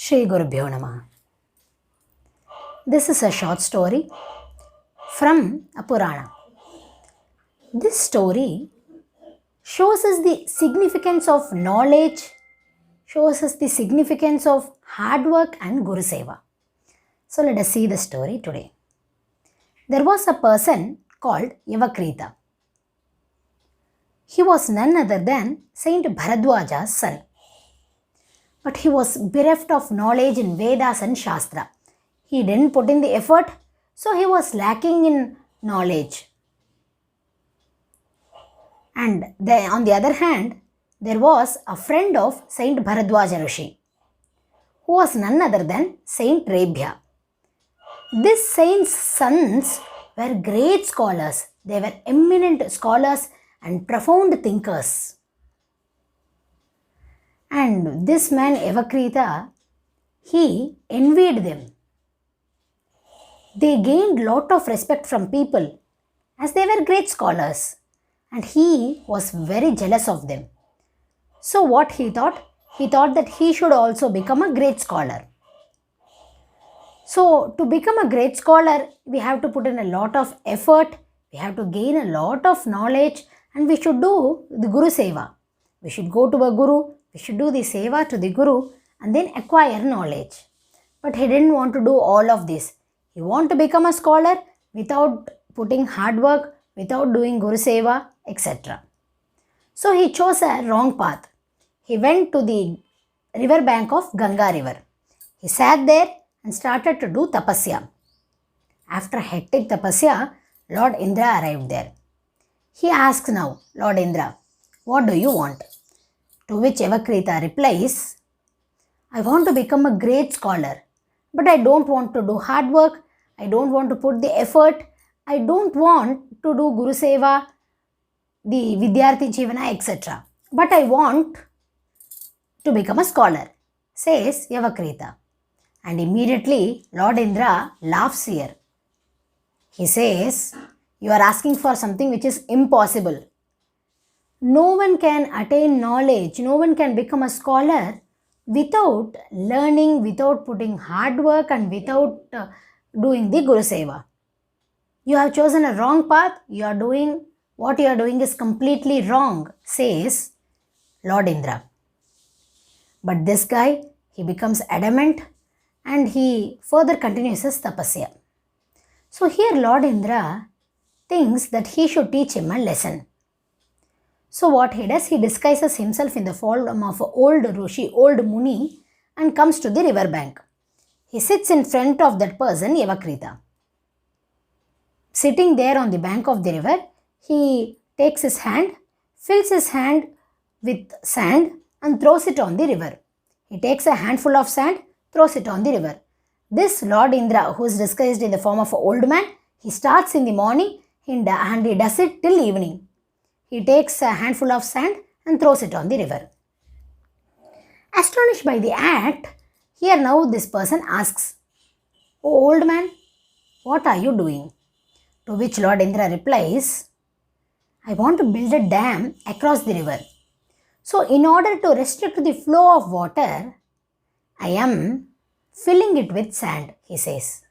Shri Gurubhyo Namaha. This is a short story from a Purana. This story shows us the significance of knowledge, shows us the significance of hard work and Guru Seva. So let us see the story today. There was a person called Yavakrita. He was none other than Saint Bharadwaja's son. But he was bereft of knowledge in Vedas and Shastra. He didn't put in the effort, so he was lacking in knowledge. And then, on the other hand, there was a friend of Saint Bharadwaja Rishi, who was none other than Saint Rebhya. This saint's sons were great scholars. They were eminent scholars and profound thinkers. And this man Yavakrita, he envied them. They gained lot of respect from people as they were great scholars, and he was very jealous of them. So what he thought? He thought that he should also become a great scholar. So to become a great scholar, we have to put in a lot of effort, we have to gain a lot of knowledge, and we should do the Guru Seva. We should go to a Guru, we should do the Seva to the Guru and then acquire knowledge. But he didn't want to do all of this. He wanted to become a scholar without putting hard work, without doing Guru Seva, etc. So he chose a wrong path. He went to the river bank of Ganga river. He sat there and started to do tapasya. After hectic tapasya, Lord Indra arrived there. He asks now, Lord Indra, what do you want? To which Yavakrita replies, I want to become a great scholar, but I don't want to do hard work, I don't want to put the effort, I don't want to do Guru Seva, the Vidyarthi Jivana, etc. But I want to become a scholar, says Yavakrita. And immediately Lord Indra laughs here. He says, you are asking for something which is impossible. No one can attain knowledge, no one can become a scholar without learning, without putting hard work and without doing the Guru Seva. You have chosen a wrong path, what you are doing is completely wrong, says Lord Indra. But this guy, he becomes adamant and he further continues his tapasya. So here Lord Indra thinks that he should teach him a lesson. So what he does, he disguises himself in the form of an old Rishi, old Muni, and comes to the river bank. He sits in front of that person, Yavakrita. Sitting there on the bank of the river, he takes his hand, fills his hand with sand and throws it on the river. He takes a handful of sand, throws it on the river. This Lord Indra, who is disguised in the form of an old man, he starts in the morning and he does it till evening. He takes a handful of sand and throws it on the river. Astonished by the act, here now this person asks, Oh old man, what are you doing? To which Lord Indra replies, I want to build a dam across the river. So in order to restrict the flow of water, I am filling it with sand, he says.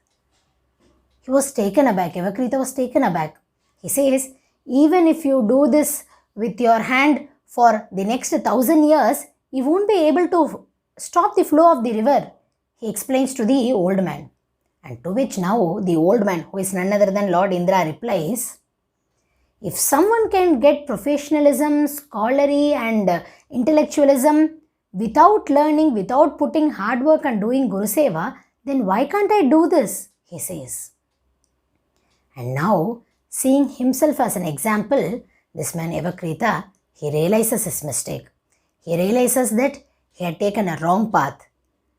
He was taken aback. Yavakrita was taken aback. He says, even if you do this with your hand for the next 1,000 years, you won't be able to stop the flow of the river, he explains to the old man. And to which now the old man, who is none other than Lord Indra, replies, if someone can get professionalism, scholarly and intellectualism without learning, without putting hard work and doing Guru Seva, then why can't I do this? He says. And now, seeing himself as an example, this man Yavakrita, he realizes his mistake. He realizes that he had taken a wrong path.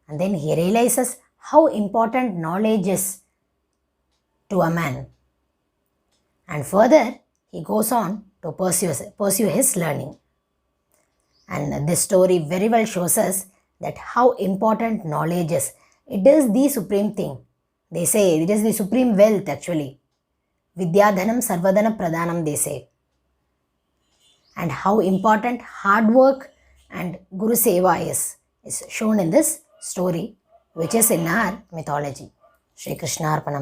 And then he realizes how important knowledge is to a man. And further, he goes on to pursue his learning. And this story very well shows us that how important knowledge is. It is the supreme thing. They say it is the supreme wealth actually. Vidyadhanam sarvadana pradhanam, they say. And how important hard work and Guru Seva is shown in this story which is in our mythology. Shri Krishna Arpanam.